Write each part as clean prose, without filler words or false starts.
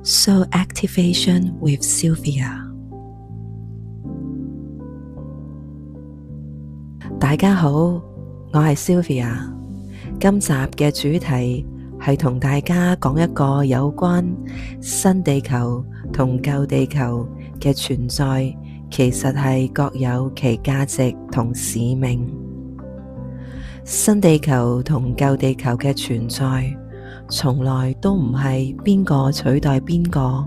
Soul Activation with Sylvia。 大家好，我係 Sylvia。 今集嘅主題係同大家講一個有關新地球同舊地球嘅存在，其實係各有其價值同使命。新地球同舊地球嘅存在，從來都唔係邊個取代邊個，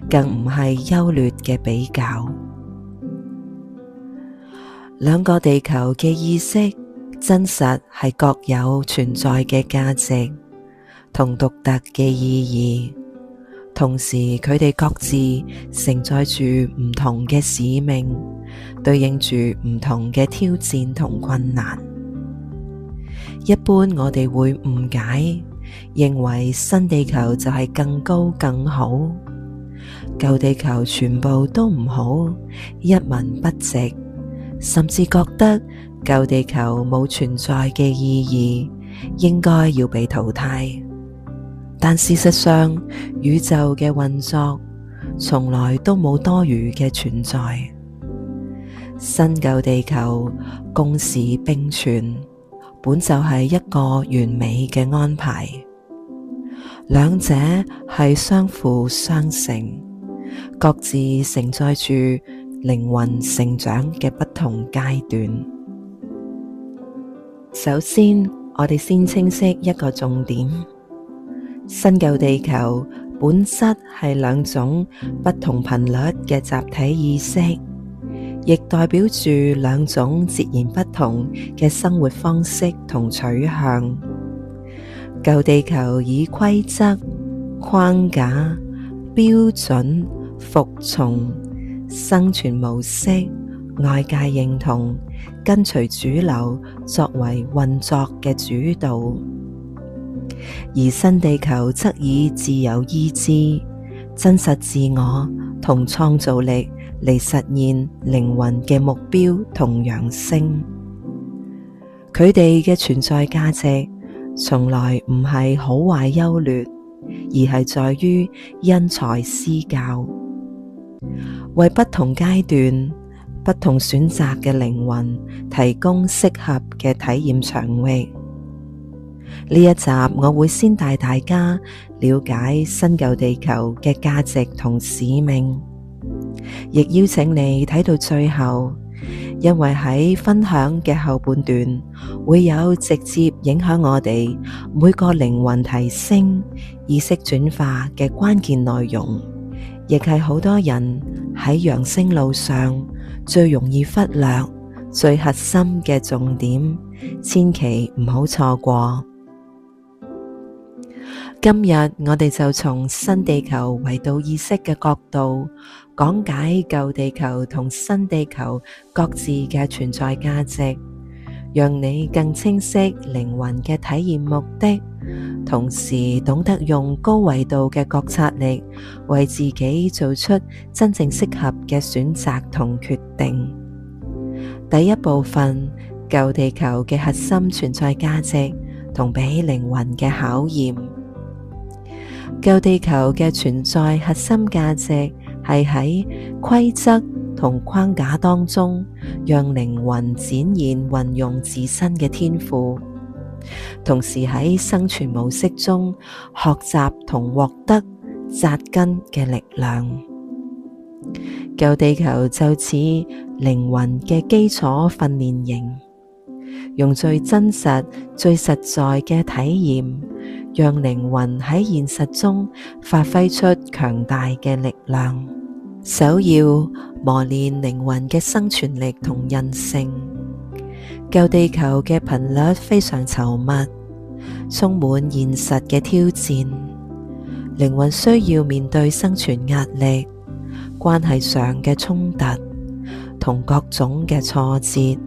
更唔係優劣嘅比較。兩個地球嘅意識真實係各有存在嘅價值同獨特嘅意義，同時佢哋各自承載住唔同嘅使命，對應住唔同嘅挑戰同困難。一般我哋會誤解，認為新地球就係更高更好，舊地球全部都唔好，一文不值，甚至覺得舊地球冇存在嘅意義，應該要被淘汰。但事實上，宇宙嘅運作從來都冇多餘嘅存在。新舊地球共時並存，本就係一個完美嘅安排。兩者係相輔相成，各自承載住靈魂成長嘅不同階段。首先，我哋先清晰一個重點：新舊地球本質係兩種不同頻率嘅集體意識，亦代表住兩種截然不同嘅生活方式同取向。舊地球以規則、框架、標準、服從、生存模式、外界認同、跟隨主流作為運作嘅主導，而新地球則以自由意志、真實自我同創造力嚟實現靈魂嘅目標同揚升。佢哋嘅存在價值從來唔係好壞優劣，而係在於因材施教，為不同階段、不同選擇嘅靈魂提供適合嘅體驗場域。呢一集我會先帶大家了解新舊地球嘅價值同使命，亦邀請你睇到最後，因為喺分享嘅後半段會有直接影響我哋每個靈魂提升、意識轉化嘅關鍵內容，亦係好多人喺揚升路上最容易忽略、最核心嘅重點，千祈唔好錯過。今日我哋就從新地球維度意識嘅角度講解舊地球同新地球各自嘅存在價值，讓你更清晰靈魂嘅體驗目的，同時懂得用高維度嘅覺察力為自己做出真正適合嘅選擇同決定。第一部分，舊地球嘅核心存在價值同俾靈魂嘅考驗。舊地球嘅存在核心價值係喺規則同框架當中，讓靈魂展現運用自身嘅天賦，同時喺生存模式中學習同獲得扎根嘅力量。舊地球就似靈魂嘅基礎訓練營，用最真實、最實在嘅體驗，讓靈魂喺現實中發揮出強大嘅力量。首要磨練靈魂嘅生存力同韌性。舊地球嘅頻率非常稠密，充滿現實嘅挑戰，靈魂需要面對生存壓力、關係上嘅衝突同各種嘅挫折。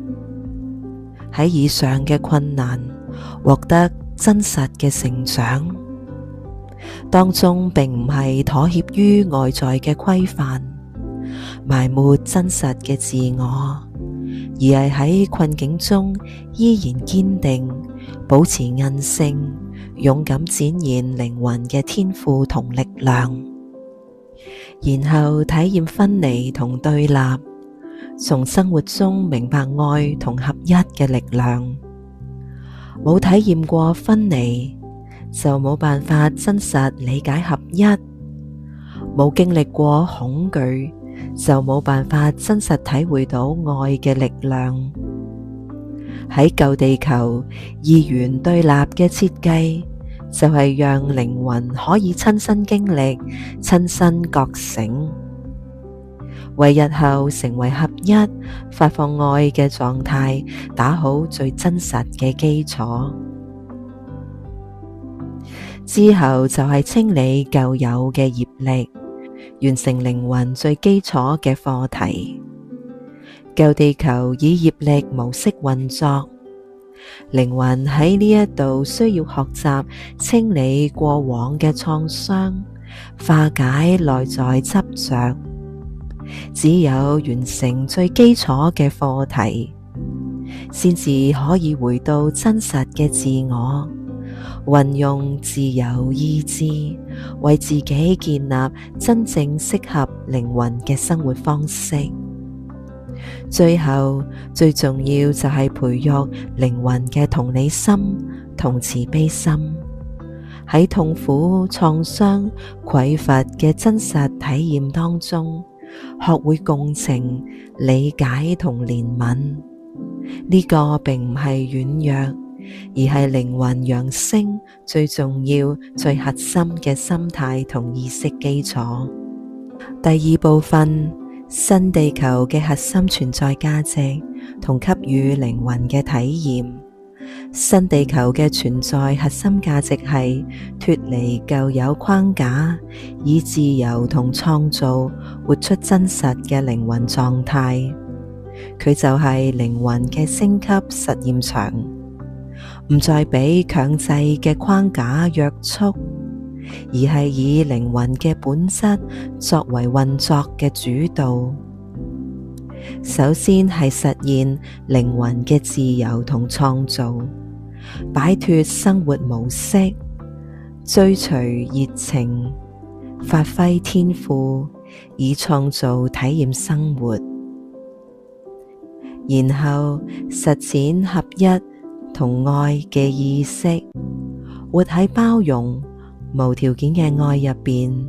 喺以上嘅困難獲得真實嘅成長，當中並唔係妥協於外在嘅規範，埋沒真實嘅自我，而係喺困境中依然堅定，保持韌性，勇敢展現靈魂嘅天賦同力量。然後體驗分離同對立，從生活中明白愛同合一嘅力量。冇體驗過分離，就冇辦法真實理解合一；冇經歷過恐懼，就冇辦法真實體會到愛嘅力量。喺舊地球，二元對立嘅設計，就係讓靈魂可以親身經歷、親身覺醒，為日後成為合一、發放愛嘅狀態打好最真實嘅基礎。之後就係清理舊有嘅業力，完成靈魂最基礎嘅課題。舊地球以業力模式運作，靈魂喺呢一度需要學習清理過往嘅創傷，化解內在執着。只有完成最基礎嘅課題，先至可以回到真實嘅自我，運用自由意志，為自己建立真正適合靈魂嘅生活方式。最後，最重要就係培育靈魂嘅同理心同慈悲心，喺痛苦、創傷、匱乏嘅真實體驗當中，學會共情、理解同憐憫。呢個並唔係軟弱，而係靈魂揚升最重要、最核心嘅心態同意識基礎。第二部分，新地球嘅核心存在價值同給予靈魂嘅體驗。新地球嘅存在核心價值係脫離舊有框架，以自由同創造活出真實嘅靈魂狀態。佢就係靈魂嘅升級實驗場，唔再俾強制嘅框架約束，而係以靈魂嘅本質作為運作嘅主導。首先係實現靈魂嘅自由同創造，擺脫生活模式，追隨熱情，發揮天賦，以創造體驗生活。然後實踐合一同愛嘅意識，活喺包容、無條件嘅愛入邊，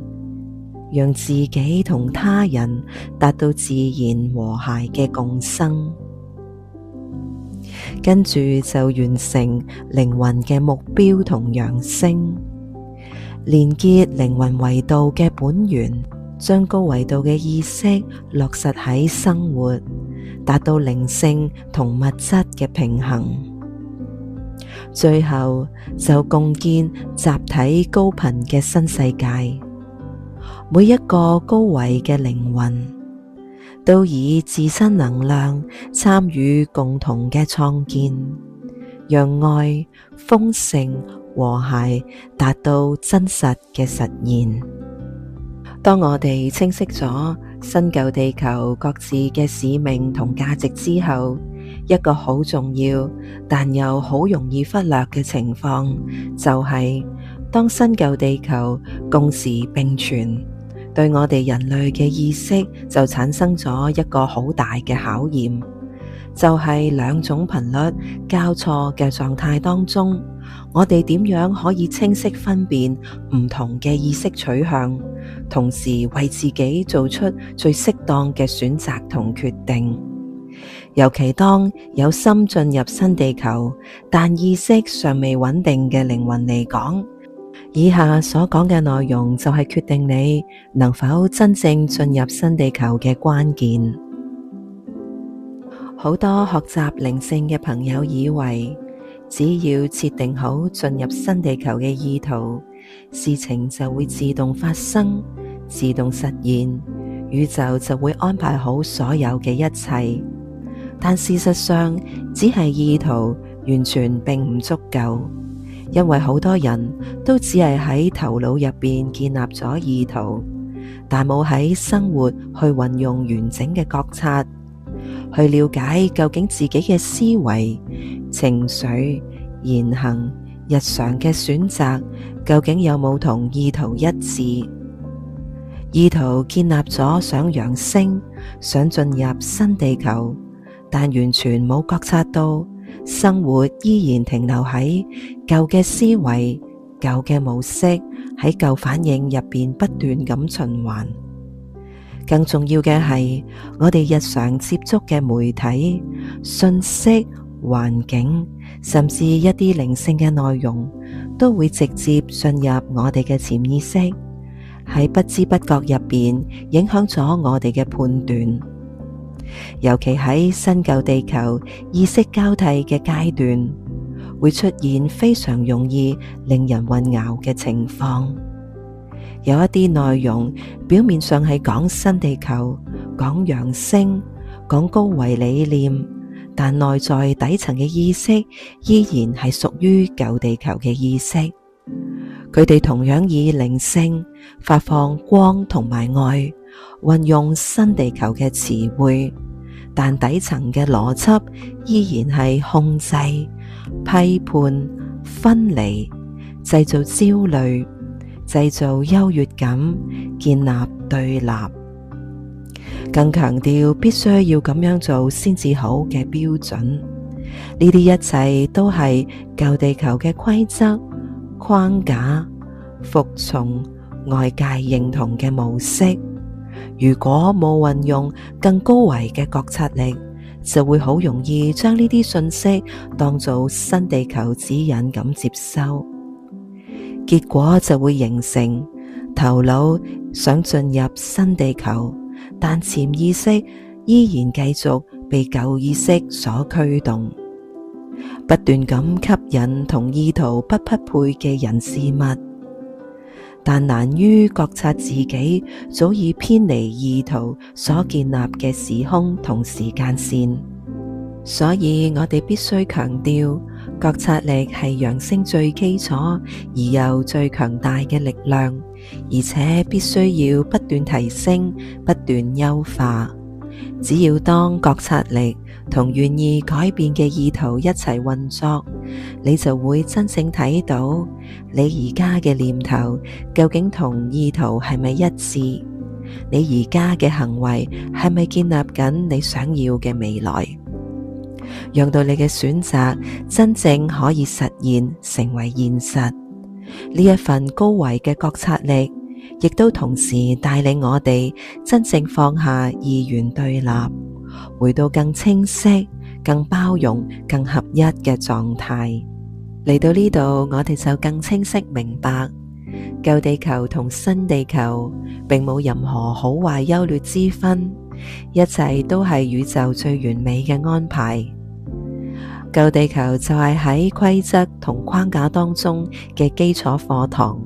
讓自己同他人達到自然和諧嘅共生。跟住就完成靈魂嘅目標同揚升，連結靈魂維度嘅本源，將高維度嘅意識落實喺生活，達到靈性同物質嘅平衡。最後就共建集體高頻嘅新世界。每一個高維嘅靈魂都以自身能量參與共同嘅創建，讓愛、豐盛、和諧達到真實嘅實現。當我哋清晰咗新舊地球各自嘅使命同價值之後，一個好重要但又好容易忽略嘅情況，就係當新舊地球共時並存，對我哋人類嘅意識就產生咗一個好大嘅考驗，就係兩種頻率交錯嘅狀態當中，我哋點樣可以清晰分辨唔同嘅意識取向，同時為自己做出最適當嘅選擇同決定。尤其當有心進入新地球，但意識尚未穩定嘅靈魂嚟講，以下所講嘅內容就係決定你能否真正進入新地球嘅關鍵。好多學習靈性嘅朋友以為，只要設定好進入新地球嘅意圖，事情就會自動發生、自動實現，宇宙就會安排好所有嘅一切。但事實上，只係意圖完全並唔足夠，因為好多人都只係喺頭腦入邊建立咗意圖，但冇喺生活去運用完整嘅覺察，去了解究竟自己嘅思維、情緒、言行、日常嘅選擇究竟有冇同意圖一致。意圖建立咗想揚升、想進入新地球，但完全冇覺察到生活依然停留喺舊嘅思維、舊嘅模式，喺舊反應入邊不斷咁循環。更重要嘅係，我哋日常接觸嘅媒體、信息、環境，甚至一啲靈性嘅內容，都會直接進入我哋嘅潛意識，喺不知不覺入邊影響咗我哋嘅判斷。尤其喺新舊地球意識交替嘅階段，會出現非常容易令人混淆嘅情況。有一啲內容表面上係講新地球、講揚升、講高維理念，但內在底層嘅意識依然係屬於舊地球嘅意識。佢哋同樣以靈性發放光同埋愛，運用新地球嘅詞彙，但底層嘅邏輯依然係控制、批判、分離，製造焦慮，製造優越感，建立對立，更強調必須要咁樣做先至好嘅標準。呢啲一切都係舊地球嘅規則、框架、服從外界認同嘅模式。如果冇運用更高維嘅覺察力，就會好容易將呢啲信息當做新地球指引咁接收。結果就會形成頭腦想進入新地球，但潛意識依然繼續被舊意識所驅動，不斷咁吸引同意圖不匹配嘅人事物，但難於覺察自己早已偏離意圖所建立嘅時空同時間線。所以我哋必須強調，覺察力係揚升最基礎而又最強大嘅力量，而且必須要不斷提升、不斷優化。只要當覺察力同願意改變嘅意圖一齊運作，你就會真正睇到你而家嘅念頭究竟同意圖係咪一致，你而家嘅行為係咪建立緊你想要嘅未來，讓到你嘅選擇真正可以實現成為現實。呢一份高維嘅覺察力，亦都同時帶領我哋真正放下二元對立，回到更清晰、更包容、更合一嘅狀態。嚟到呢度，我哋就更清晰明白，舊地球同新地球並冇任何好壞優劣之分，一切都係宇宙最完美嘅安排。舊地球就係喺規則同框架當中嘅基礎課堂，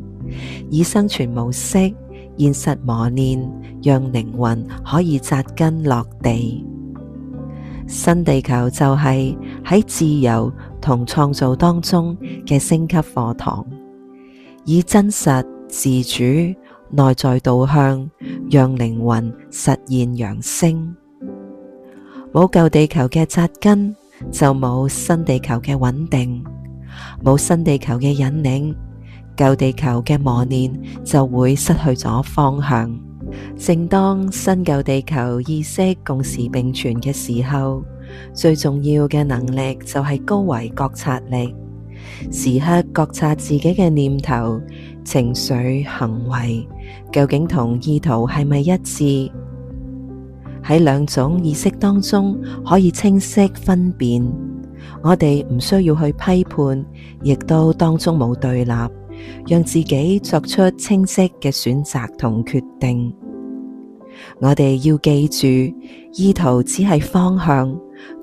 以生存模式、現實磨練，讓靈魂可以扎根落地。新地球就係喺自由同創造當中嘅升級課堂，以真實、自主、內在導向，讓靈魂實現揚升。冇舊地球嘅扎根，就冇新地球嘅穩定，冇新地球嘅引領，舊地球嘅磨練就會失去咗方向。正當新舊地球意識共時並存嘅時候，最重要嘅能力就係高維覺察力，時刻覺察自己嘅念頭、情緒、行為究竟同意圖係咪一致。喺兩種意識當中可以清晰分辨，我哋唔需要去批判，亦都當中冇對立，讓自己作出清晰嘅選擇同決定。我哋要記住，意圖只係方向，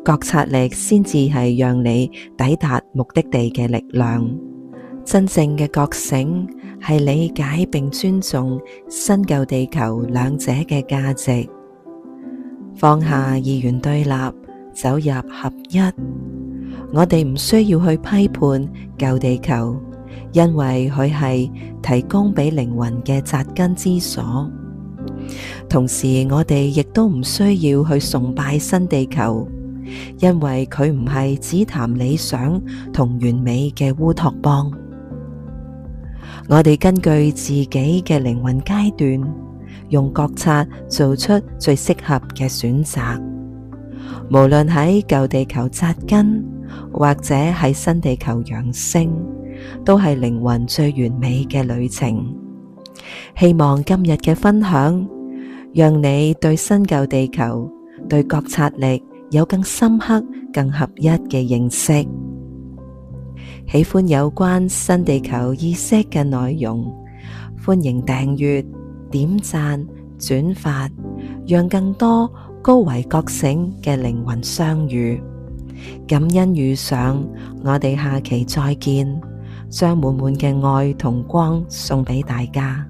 覺察力先至係讓你抵達目的地嘅力量。真正嘅覺醒係理解並尊重新舊地球兩者嘅價值，放下二元對立，走入合一。我哋唔需要去批判舊地球，因為佢係提供俾靈魂嘅扎根之所。同時，我哋亦都唔需要去崇拜新地球，因為佢唔係只談理想同完美嘅烏托邦。我哋根據自己嘅靈魂階段，用覺察做出最適合嘅選擇。無論喺舊地球扎根，或者喺新地球揚升，都係靈魂最完美嘅旅程。希望今日嘅分享，讓你對新舊地球、對覺察力有更深刻、更合一嘅認識。喜歡有關新地球意識嘅內容，歡迎訂閱、點讚、轉發，讓更多高維覺醒嘅靈魂相遇。感恩遇上，我哋下期再見，將滿滿嘅愛同光送俾大家。